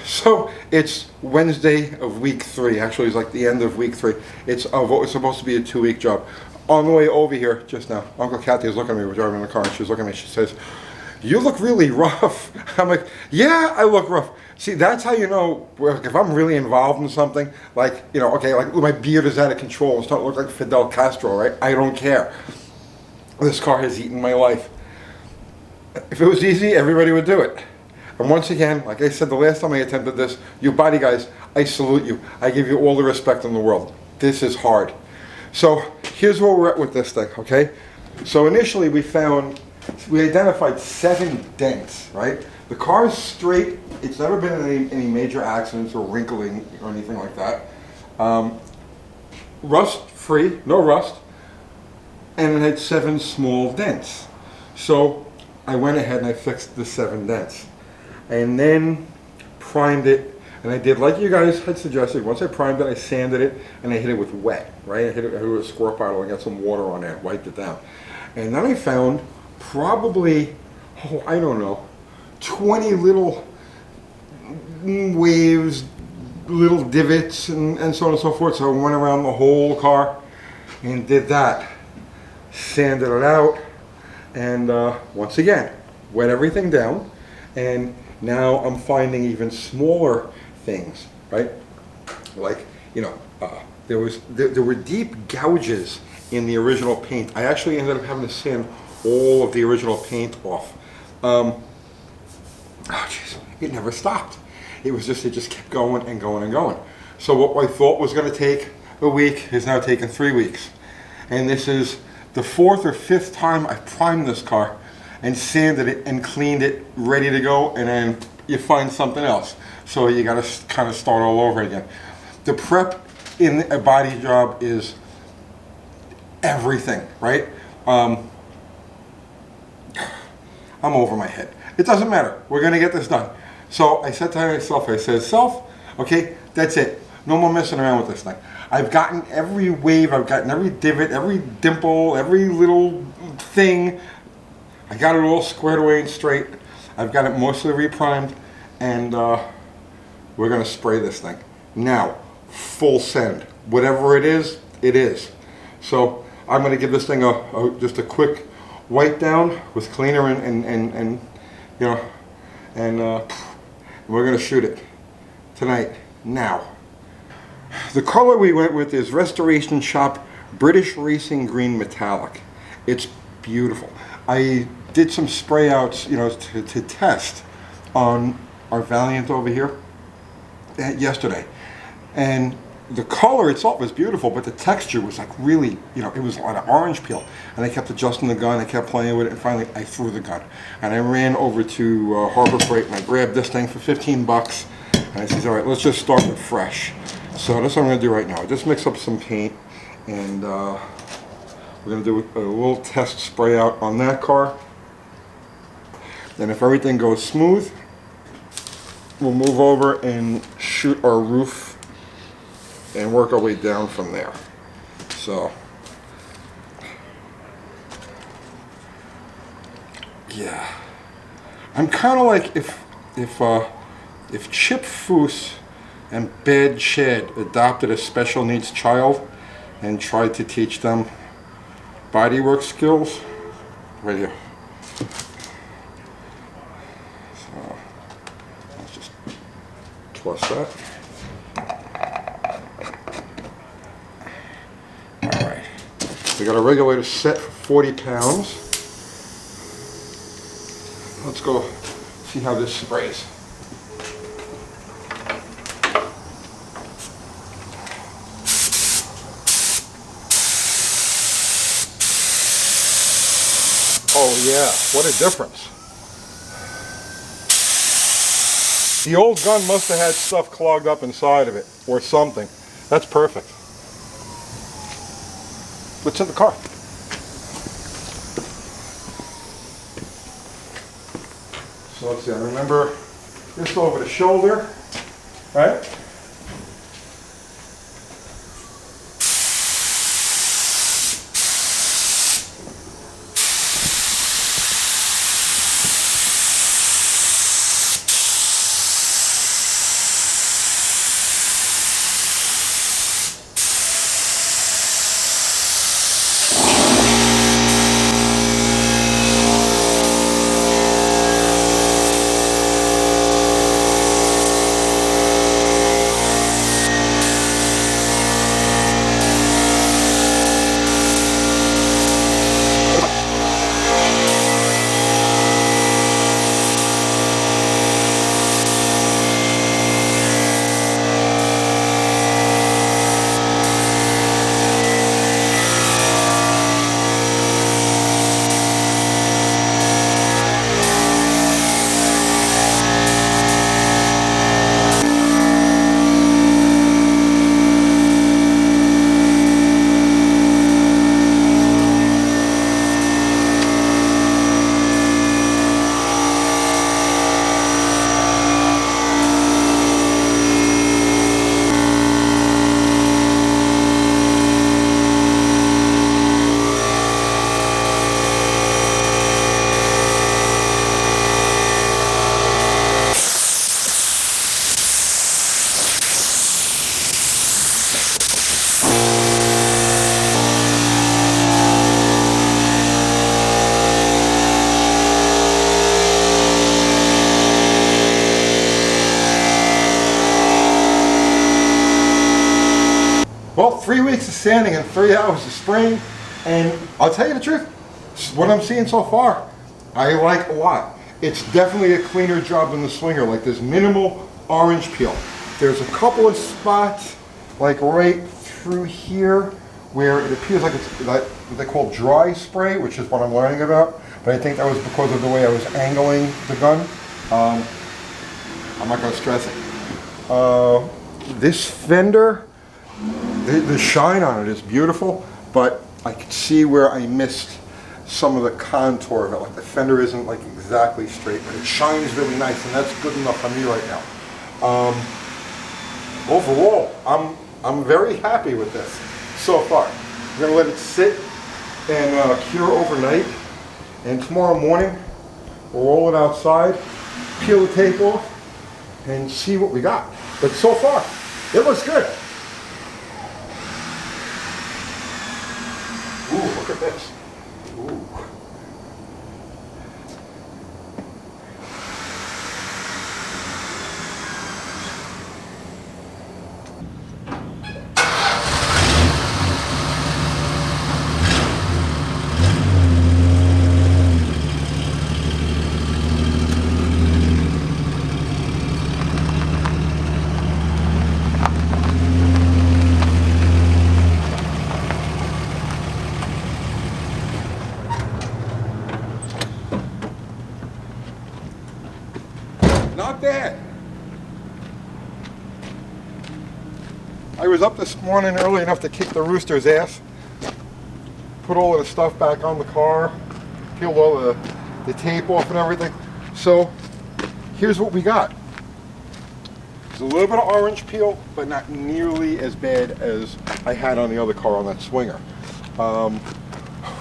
So it's Wednesday of week 3. Actually, it's like the end of week 3. It's supposed to be a 2-week job. On the way over here just now, Uncle Kathy was looking at me. We're driving in the car, and she was looking at me. She says, "You look really rough." I'm like, "Yeah, I look rough." See, that's how you know if I'm really involved in something. Like, okay, like my beard is out of control. It's starting to look like Fidel Castro, right? I don't care. This car has eaten my life. If it was easy, everybody would do it. And once again, like I said the last time I attempted this, you body guys, I salute you. I give you all the respect in the world. This is hard. So here's where we're at with this thing, okay? So initially we identified 7 dents, right? The car is straight. It's never been in any major accidents or wrinkling or anything like that. Rust free, no rust. And it had 7 small dents. So I went ahead and I fixed the 7 dents. And then primed it, and I did like you guys had suggested. Once I primed it, I sanded it, and I hit it with wet, right? I hit it with a squirt bottle and got some water on there, wiped it down. And then I found probably, I don't know, 20 little waves, little divots, and so on and so forth. So I went around the whole car and did that. Sanded it out, and once again, wet everything down, and now I'm finding even smaller things, right? Like, there were deep gouges in the original paint. I actually ended up having to sand all of the original paint off. Oh jeez, it never stopped. It just kept going and going and going. So what I thought was going to take a week is now taking 3 weeks. And this is the 4th or 5th time I've primed this car and sanded it and cleaned it, ready to go, and then you find something else. So you got to kind of start all over again. The prep in a body job is everything, right? I'm over my head. It doesn't matter. We're going to get this done. So I said to myself, okay, that's it. No more messing around with this thing. I've gotten every wave, I've gotten every divot, every dimple, every little thing. I got it all squared away and straight. I've got it mostly reprimed, and we're going to spray this thing. Now, full send. Whatever it is, it is. So I'm going to give this thing just a quick wipe down with cleaner and we're going to shoot it tonight. Now, the color we went with is Restoration Shop British Racing Green Metallic. It's beautiful. I did some spray outs, to test on our Valiant over here yesterday. And the color itself was beautiful, but the texture was like really, it was like an orange peel. And I kept adjusting the gun, I kept playing with it, and finally I threw the gun. And I ran over to Harbor Freight and I grabbed this thing for 15 bucks. And I said, all right, let's just start with fresh. So that's what I'm going to do right now. I just mix up some paint, and we're going to do a little test spray out on that car. Then if everything goes smooth, we'll move over and shoot our roof and work our way down from there. So, yeah. I'm kind of like if Chip Foose and Bad Chad adopted a special needs child and tried to teach them bodywork skills. Right here. So let's just plus that. Alright. We got a regulator set for 40 pounds. Let's go see how this sprays. Oh yeah, what a difference. The old gun must have had stuff clogged up inside of it, or something. That's perfect. What's in the car? So let's see, I remember this over the shoulder, right? 3 weeks of sanding and 3 hours of spraying, and I'll tell you the truth, what I'm seeing so far, I like a lot. It's definitely a cleaner job than the Swinger. Like, there's minimal orange peel. There's a couple of spots, like right through here, where it appears like it's like what they call dry spray, which is what I'm learning about. But I think that was because of the way I was angling the gun. I'm not going to stress it. This fender, the shine on it is beautiful, but I could see where I missed some of the contour of it. Like, the fender isn't like exactly straight, but it shines really nice, and that's good enough for me right now. Overall, I'm very happy with this so far. I'm going to let it sit and cure overnight, and tomorrow morning we'll roll it outside, peel the tape off, and see what we got. But so far, it looks good. Ooh, look at this. Ooh. Not bad. I was up this morning early enough to kick the rooster's ass, put all of the stuff back on the car, peeled all the tape off and everything. So here's what we got. There's a little bit of orange peel, but not nearly as bad as I had on the other car, on that Swinger.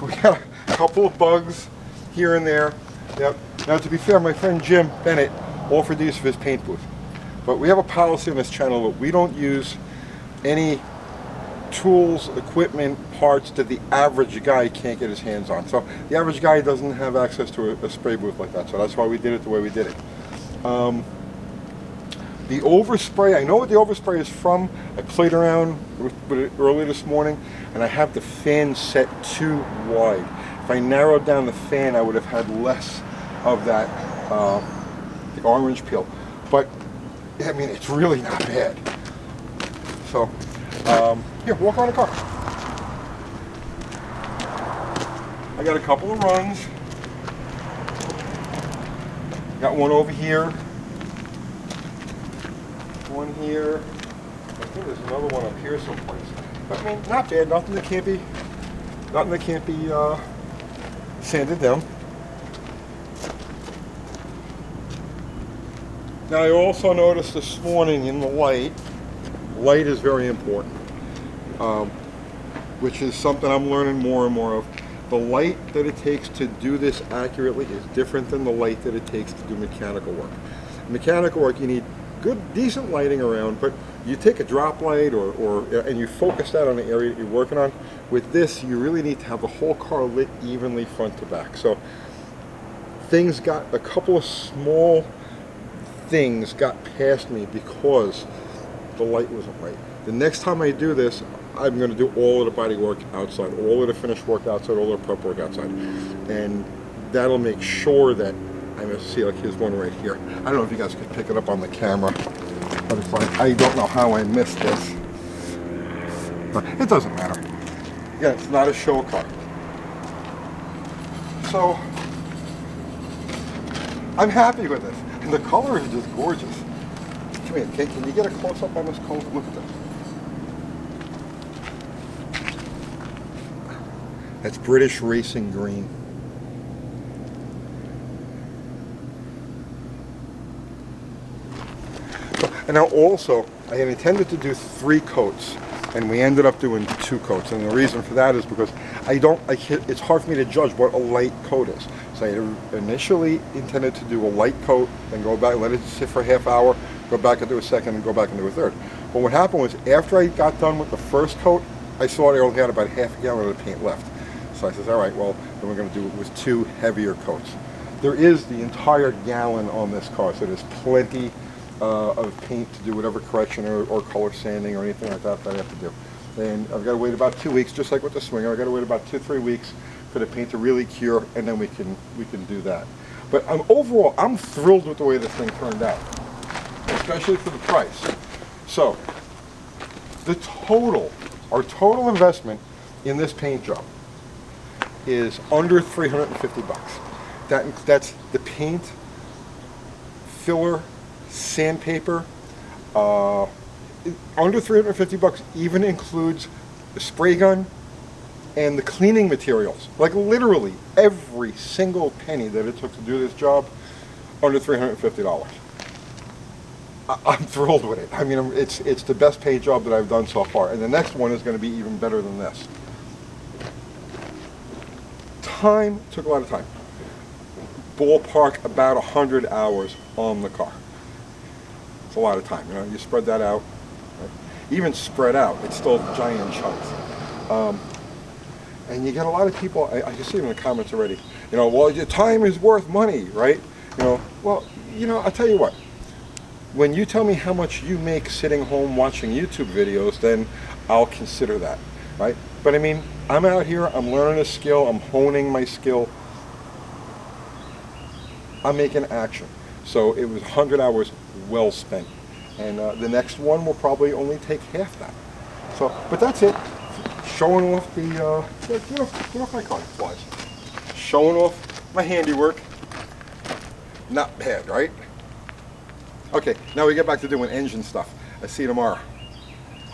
We got a couple of bugs here and there. Yep. Now, to be fair, my friend Jim Bennett offered these for his paint booth. But we have a policy on this channel that we don't use any tools, equipment, parts that the average guy can't get his hands on. So the average guy doesn't have access to a spray booth like that. So that's why we did it the way we did it. The overspray, I know what the overspray is from. I played around with it early this morning, and I have the fan set too wide. If I narrowed down the fan, I would have had less of that the orange peel. But I mean, it's really not bad. So here, walk on the car. I got a couple of runs. Got one over here. One here. I think there's another one up here someplace. But I mean, not bad. Nothing that can't be sanded down. Now, I also noticed this morning in the light is very important, which is something I'm learning more and more of. The light that it takes to do this accurately is different than the light that it takes to do mechanical work. Mechanical work, you need good, decent lighting around, but you take a drop light and you focus that on the area that you're working on. With this, you really need to have the whole car lit evenly front to back. So things got, a couple of small things got past me because the light wasn't right. The next time I do this, I'm going to do all of the body work outside, all of the finished work outside, all of the prep work outside. And that'll make sure that I'm going to see, like, here's one right here. I don't know if you guys could pick it up on the camera, but it's like, I don't know how I missed this. But it doesn't matter. Yeah, it's not a show car. So, I'm happy with this. And the color is just gorgeous. Come here, can you get a close-up on this color? Look at this. That's British Racing Green. And now also, I had intended to do 3 coats, and we ended up doing 2 coats. And the reason for that is because it's hard for me to judge what a light coat is. So I initially intended to do a light coat, then go back, let it sit for a half hour, go back and do a second, and go back and do a third. But what happened was, after I got done with the first coat, I saw I only had about half a gallon of the paint left. So I said, all right, well, then we're going to do it with 2 heavier coats. There is the entire gallon on this car, so there's plenty of paint to do whatever correction or color sanding or anything like that I have to do. And I've got to wait about 2 weeks, just like with the Swinger. I've got to wait about 2-3 weeks for the paint to really cure, and then we can do that. But overall, I'm thrilled with the way this thing turned out, especially for the price. So, our total investment in this paint job is under 350 bucks. That's the paint, filler, sandpaper. Under 350 bucks even includes the spray gun and the cleaning materials. Like literally every single penny that it took to do this job, under $350. I'm thrilled with it. I mean, it's the best paint job that I've done so far, and the next one is going to be even better than this. Time took a lot of time. Ballpark about 100 hours on the car. It's a lot of time. You know, you spread that out. Right? Even spread out, it's still giant chunks. And you get a lot of people. I can see them in the comments already. You know, well, your time is worth money, right? You know, well, you know, I'll tell you what. When you tell me how much you make sitting home watching YouTube videos, then I'll consider that, right? But I mean, I'm out here, I'm learning a skill, I'm honing my skill. I'm making action. So it was 100 hours well spent. And the next one will probably only take half that. So, but that's it. Showing off the, get off my car, flies. Showing off my handiwork. Not bad, right? Okay, now we get back to doing engine stuff. I see you tomorrow.